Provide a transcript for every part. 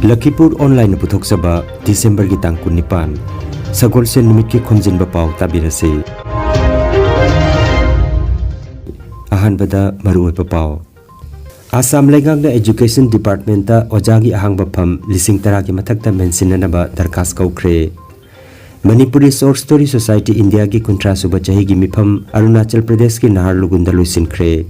Lakhipuronline puthok-saba December ki tang 19 Sagol sen numit ki Khomjinba Pao tabirase. Ahanbada maruoipa pao. Assam Lengang Education Department ta Ojagi ahang bapam lising tara ki mathakta mensinanaba darkas kaukre. Manipuri Short Story Society India ki kuntra suba chahi gi mifam Arunachal Pradesh ki Naharlugunda luisinkre.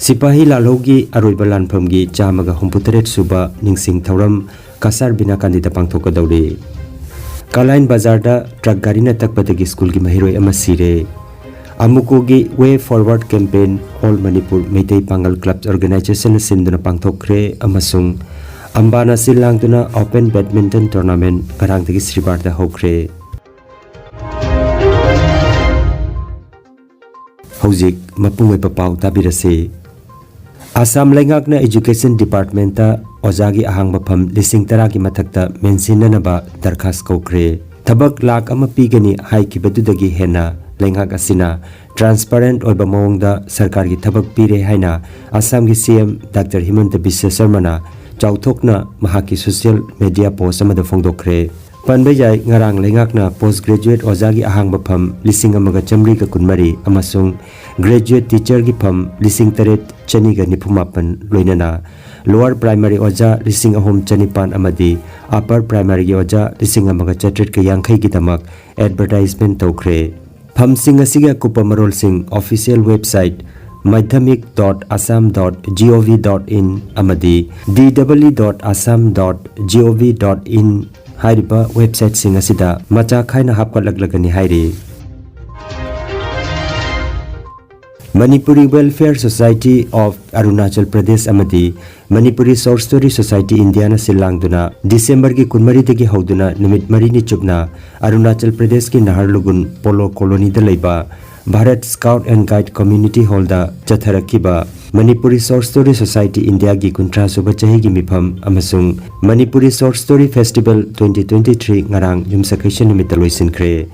Sipahi Lalogi Aroiba Lanpham gi chamaga humputaret suba ningsing thauram kasar bina kandida pangthoka daure. Kalain Bazar da truck gari na takpatagi school ki mahiroi ama sire. Amukogi Way Forward Campaign All Manipur Meitei Pangal Clubs Organization sinduna pangthokre amasung Ambana silangduna Open Badminton Tournament karangdagi Sribarda hokre. Hojik mapungwai papau tabirase. Assam Lengakna Education Department ta Ojagi ahang bapam lising tara ki mathakta mensinanaba darkas kaukre. Thabak lak ama pigani haikibadudagi hena Lengak asina transparent oiba mawngda sarkar gi thabak pire haina Assam gi CM Dr. Himanta Biswa Sarmana chauthokna mahaki social media post amada phongdokre. Panbejai ngarang Lengakna postgraduate ojagi ahang bapam lising amaga chamri ka kunmari amasung graduate teacher gi pham lising taret chani ga nipumapan loinana lower primary oja lising ahom chanipan amadi upper primary gi oja lising amaga chatret ka yangkhai gi tamak advertisement tokre. Phamsing asiga kupamarol sing official website madhyamik.assam.gov.in amadi dw.assam.gov.in hariba website sing asida macha khaina hapkatlagani hairi. Manipuri Welfare Society of Arunachal Pradesh amadi Manipuri Short Story Society India na silangduna December ki kunmari dagi hauduna numit mari ni chupna Arunachal Pradesh ki Naharlugun Polo Colony da leiba Bharat Scout and Guide Community Hall da chatharakiba Manipuri Short Story Society India ki kuntra suba chahi gi mifam amasung Manipuri Short Story Festival 2023 ngarang yumsakhaisha numita loisinkre.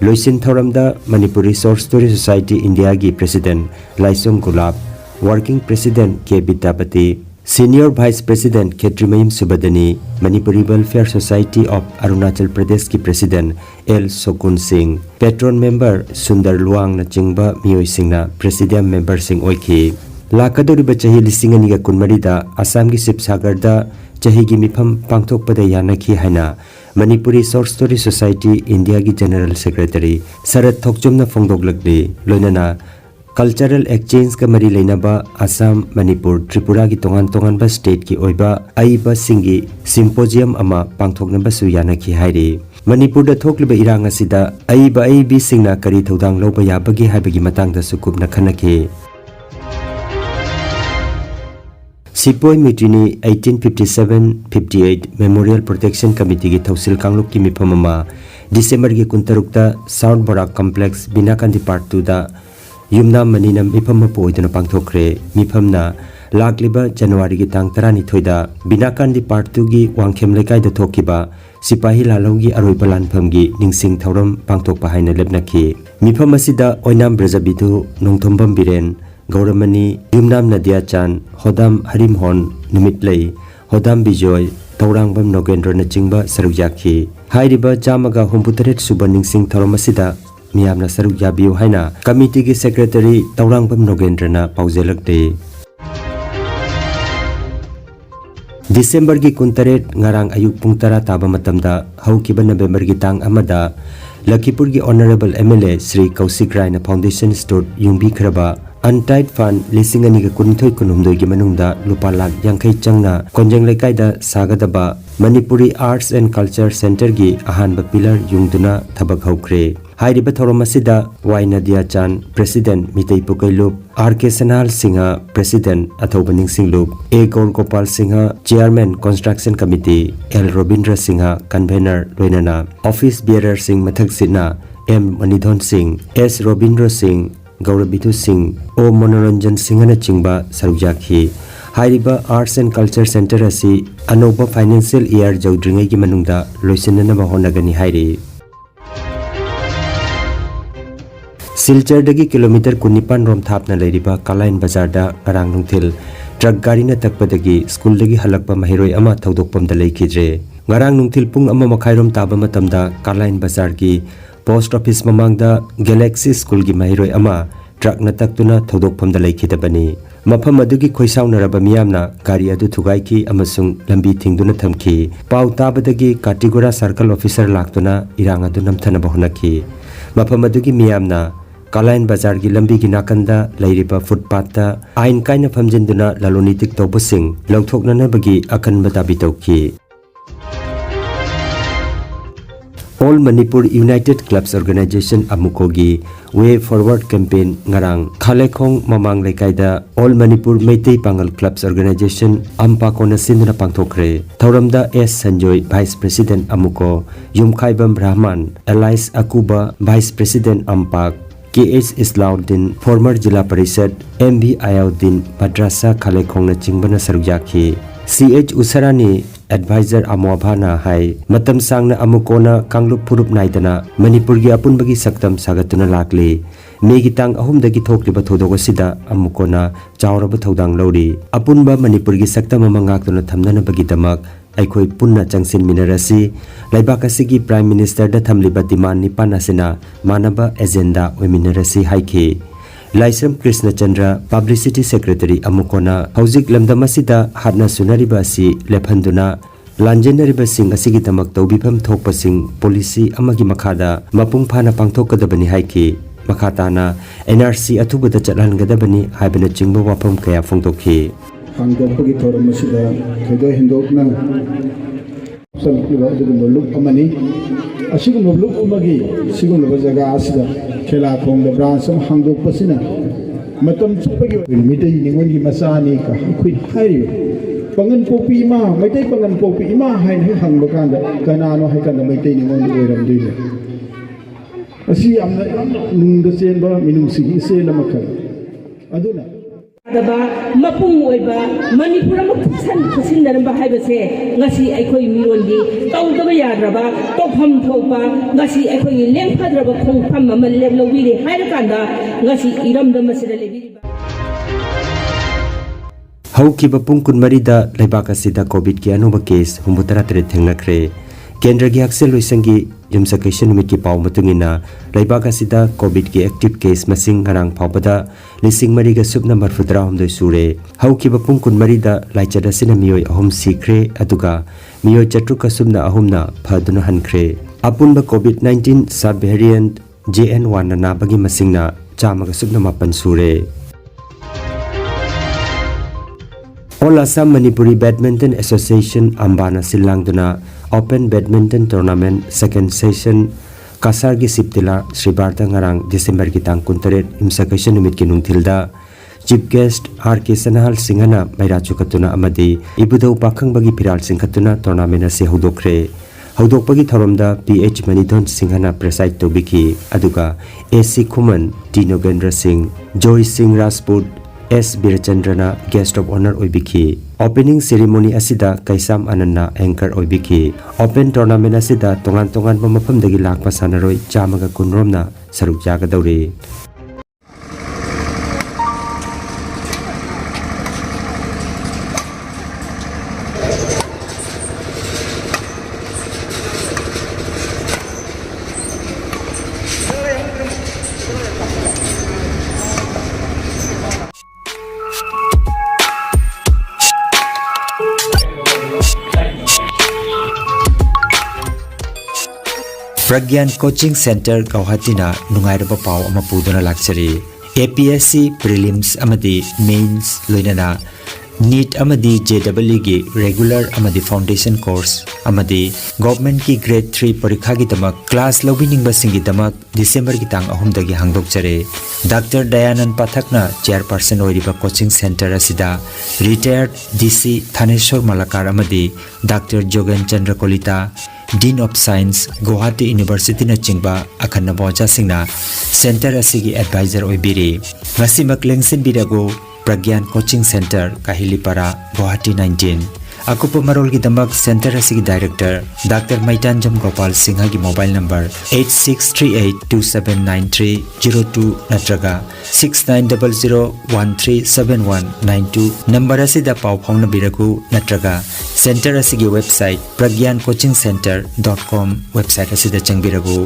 Loisin Thoramda Manipuri Short Story Society India gi President Laisong Gulab, Working President K. Bidapati, Senior Vice President Ketrimayim Subadani, Manipuri Welfare Society of Arunachal Pradesh ki President L. Sokun Singh, Patron Member Sundar Luang na chingba miyoi singna Presidium Member Singh oiki. Lakadoriba chahi lising aniga kunmarida Assam gi Sibsagar da chahi gi mifam pangthokpada yanakhi haina Manipuri Short Story Society India ki General Secretary Sarat Thokchumna phongdoklakli loinana Cultural Exchange ka mari leinaba Assam, Manipur, Tripura ki tongan ba state ki oiba aiba singi symposium ama pangthoknaba su yanakhi hairi. Manipur da thokliba irang asida aiba aibi singna kari thodang loba yabagi haibagi matangda sukupna khanaki. Sipoi Mutiny 1857-58 Memorial Protection Committee ki Thausil Kangluk ki mifamama December ki kuntarukta South Barak Complex Binakandi Part 2 da Yumna Maninam mifamma poidana pangthokre. Mifamna lakliba January ki tang 12 da Binakandi Part 2 gi Wangkhem Lekai da thokiba Sipahi Lalogi Aroiba Lanpham gi ningsing thauram pangthokpa haina lepnaki. Mifam asida Oinam Brajabidu Nongthombam Biren Gauramani, Yumnam Nadia Chan, Hodam Harimhon, Numitlei, Hodam Bijoy, Taurangbam Nogendra na chingba saruyaki. Hairiba Jamaga Humputaret Subaning Singh Thoromasida, Miyamna Saruyabiu Haina, Committee ki Secretary Taurangbam Nogendra na Pauzelakde. December ki kuntaret ngarang ayuk pungtara taba matamda, Haukiba November ki tang amada, Lakhipur ki Honorable MLA Sri Kausik Rai na Foundation Store Yungbi Khraba, Untied Fund lising ani ka kunithoi kunumdoi gi manungda lupa lakh yangkhai changna konjeng lekai da sagadaba Manipuri Arts and Culture Center gi ahanba pillar yungduna thabak haukre. Hairiba thoromasida Y. Nadia Chan, President Mitei Pukailup, R.K. Sanal Singha, President Athobaning Singlup, A. Gaur Gopal Singha, Chairman Construction Committee, L. Robindra Singha, Convener Loinana, Office Bearer Singh Mathak Sina, M. Manidhon Singh, S. Robindra Singh, Gaurabitu Singh, O. Monoranjan Singh na chingba sarujaki. Hairiba Arts and Culture Center asi Anoba Financial Year Jaudringai ki manungda loisinana ba honagani hairi. Silchardagi kilometer 19 rom thapna leiriba Kalain Bazarda ngarang nungthil truck gari na takpadagi school dagi halakpa mahiroi ama thodokpamda leikidre ngarang nungthil pung ama makhairom taba matamda Kalain Bazar gi post office mamangda Galaxy school gi mahiroi ama truck na taktuna thodokpamda leikidabani mafam adugi khoisaunaraba miyamna gari adu thugaiki amasung lambi thingduna thamki pau tabadagi Katigora circle officer laktuna irang adu namthana bahunaki mafam adugi miyamna Kalain Bazar gi lambi gi nakanda leiriba footpath ta ain kaina famjinduna lalonitik tobusing lawthoknana bagi akanba dabi tawki All Manipur United Clubs Organization Amukogi Way Forward Campaign ngarang Khalekong mamang lekaida All Manipur Meitei Pangal Clubs Organization Ampakona sinduna pangthokre Thauramda S Sanjoy Vice President Amuko Yumkhaibam Brahman Elias Akuba Vice President Ampak KH Islauddin former Jila Parishad MB Ayauddin Madrasa Khalekong na chingbana sarugyaki CH Usarani advisor Amwabhana hai matam sangna amukona Kanglup Phurup naidana Manipur gi apunbagi saktam sagatuna lakli megi tang ahum dagi thokliba thodoga sida amukona chawraba thodang lori apunba Manipur gi saktam amangak tuna thamnana bagi damak aikhoi punna changsin minarasi laibak asigi prime minister da thamliba demand ni panasina manaba agenda weminarasi haiki Laisam Krishna Chandra Publicity Secretary Amukona Hauzik Lamdamasida Hadna Sunariba si Lephanduna Lanjenariba Sing asigi tamak tawbifam thokpasing policy amagi makhada mapung phana pangthokadabani haiki makhatana NRC athubada chatlangadabani haibana chingba wafam kaya phongtokhi hangdokpagi thoramasida thodo hindokna samkiba adugumba look amani asigumba look amagi sigumba jaga asida khela khongda branch am hangdokpasina matam chupagi mitai ningongi masani ka khoi hai pangan popi ma maitai pangan popi ma hai hai hangba kanda kanano hai kanda maitai ningon oiramdile asi amna nungda senba minungsigi selamakal aduna daba mapung oiba Manipur ma phusan khusindaramba haibase ngasi aikoi mirondi tawdaba yadraba topham thopa ngasi aikoi lengphadraba khongpham ma lemlowire hairkanda ngasi iramda masira lebiriba Haukiba pungkun marida laibak asida COVID ki anuba case humbutara tere thengnakre Kendra gi aksel loisangi yumsakation numit ki pau matungina laibak asida COVID ki active case masing ngarang phawbada lising mariga sub number 17 sure haukiba pungkun marida laichada sina miyoi ahum sikre aduga miyoi chatruka subna ahumna phaduna hankre apunba COVID-19 sub variant JN1 na nabagi masingna chamaga subna mapan sure All Assam Manipuri Badminton Association Ambana Silangduna Open Badminton Tournament Second Session Kasargi Siptila Sribarta ngarang December kitang kuntaret imsakation numit ki nungthilda Chief Guest R.K. Sanahal Singhana Mairachu katuna amadi ibudau pakhang bagi piral singkhatuna tournament ase hodokre hodokpagi thoromda PH Manidhon Singhana preside tobiki aduga AC Khuman T Nogendra Singh Joy Singh Rajput S. Birachandrana Guest of Honor Oibiki Opening Ceremony asida Kaisam Ananda Anchor Oibiki Open Tournament asida tongan mamafamdagi lakpa sanaroi chamaga kunromna saruk jagadawri Pragyan Coaching Center Guwahati-na nungairaba pau ama puduna laksari APSC Prelims amadi Mains loinana NEET amadi JEE gi regular amadi foundation course amadi government ki grade 3 parikha gi damak class lobining basingi damak December ki tang ahum dagi hangdok chare Dr. Dayanand Pathakna chairperson oiriba coaching center asida retired DC Thaneshwar Malakar amadi Dr. Jogan Chandra Kolita Dean of Science Guwahati University na chingba akhanna boja singna center asigi advisor oibiri ngasimak lengsin birago Pragyan Coaching Center Kahilipara Guwahati 19 Akupa marol ki damak center asigi director Dr. Maitanjam Gopal Singha ki mobile number 8638279302 natraga 6900137192 number asida pau phone biraku natraga center asigi website pragyancoachingcenter.com website asida changbiragu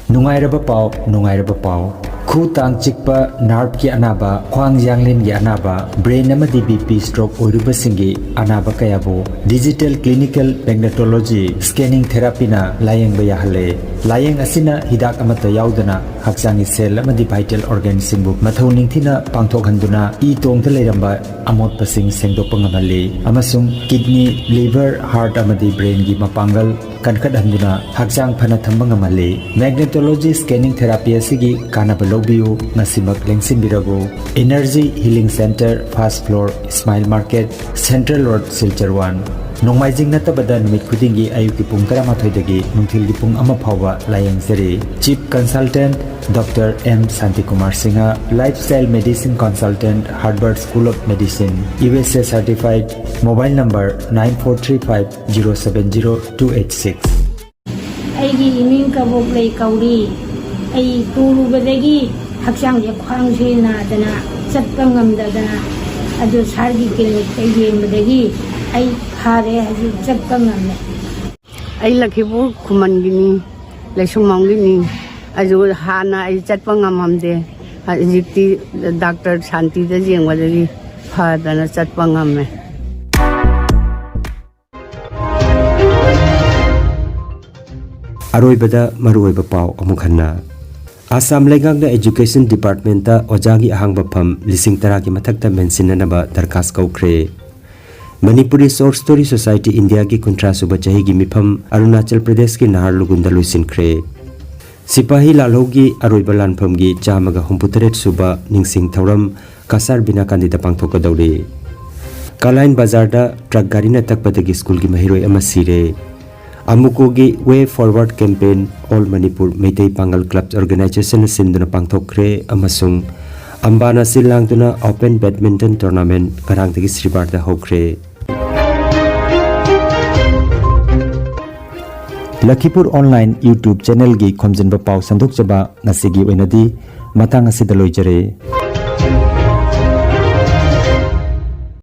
Nungairaba pau khu tang chikpa nerve ki anaba khwang yanglin gi anaba brain amadi bp stroke oruba singi anaba kayabu digital clinical magnetology scanning therapy na layeng ba yahale layeng asina hidak amata yaudana haksangi cell amadi vital organ singbu mathauning thina pangthok handuna e tongta leiramba amot pasing sengdopang amali amasung kidney liver heart amadi brain gi mapangal kankat handuna haksang phana thambang amali magnetology scanning therapy asigi kanaba lobiu nasimak lengsin birago energy healing center first floor smile market central road silchar 1 Nongmaijing natabada numit khudingi ayuki pung 13 dagi nungthilgi pung 1 phawa layeng seri chief consultant Dr. M. Santikumar Singha lifestyle medicine consultant Harvard School of Medicine USA certified mobile number 9435070286 Aigi iming kabok lay kauri ay tulu badagi haksang je khwang se na dana chatpa ngamdadana adu sargi clinic tay badagi ay khare haji chatpa ngamne ay Lakhipur kuman gini lesumang gini aju hana ay chatpa ngamamde ajikti Dr. Shanti da jeng badagi phadana chatpa ngamme Aroibada maruoiba pau amukhanna Assam Legangna Education Department ta Ojagi ahangba pham lising tara ki mathakta mensinanaba darkas kaukre Manipuri Short Story Society India ki kuntra suba chahi gi mifam Arunachal Pradesh ki Naharlugunda luisinkhre Sipahi lalhogi aroiba lanpham gi chamaga humputaret suba ningsing thauram kasar bina kandida pangthoka dauri Kalain Bazar da truck gari na takpadagi school ki mahiroi amasire Amukogi Way Forward Campaign All Manipur Meitei Pangal Clubs Organization sinduna pangthokre amasung Ambana silangtuna Open Badminton Tournament karangtagi Sribarda hokre Lakhipuronline YouTube channel gi Khomjinba Pao sanduk chaba nasigi oinadi matang asida loijare